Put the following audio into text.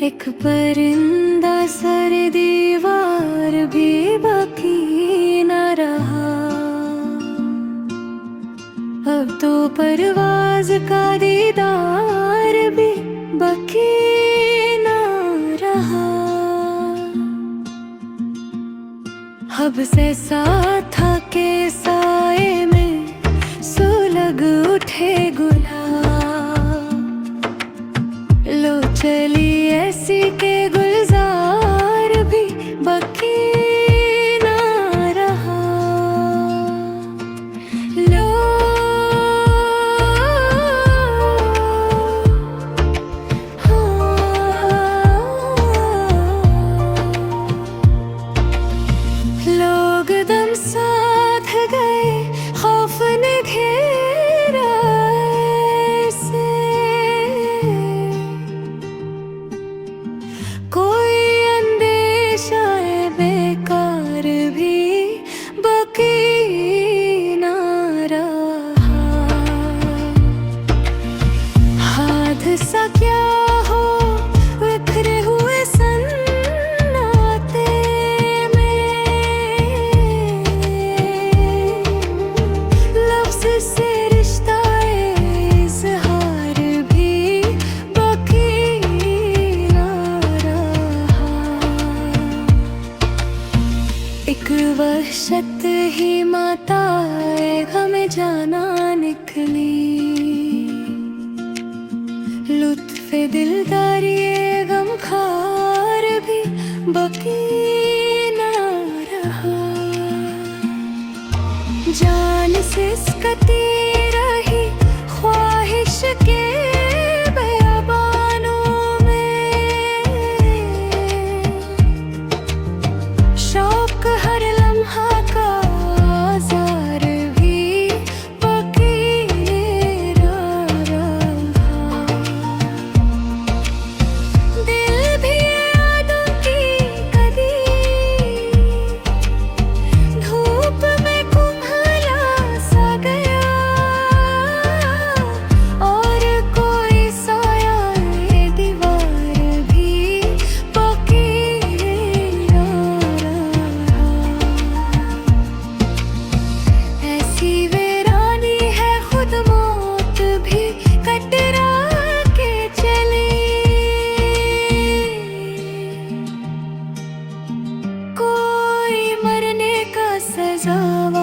एक परिंदा सर दीवार भी बाकी न रहा। अब तो परवाज का दीदार भी बाकी न रहा। अब से था के साए में सुलग उठे गुलाब। लो चली ऐसी के गुलजार भी बाकी ना रहा। लो लोग दम साथ गए, खौफ ने घेरा ऐसे। कोई अंदेशा है बेकार भी बाकी ना रहा। हादसा क्या हो बिखरे हुए सन्नाटे में, लफ्ज़ से रिश्ता इज़हार भी बाकी ना रहा। एक वहशत ही माता हमें जाना निकली। लुत्फ़े दिलदारी गमखार भी बाकी ना रहा। जान सिसकती रही ख्वाहिश के बयाबानों में। शौक हर लम्हा का आज़ार भी बाकी ना रहा। दिल भी यादों की कदी धूप में कुम्हला सा गया। और कोई साया ये दीवार भी बाकी ना रहा। ऐसी वीरानी है खुद मौत भी कटरा के चली। कोई मरने का सजावा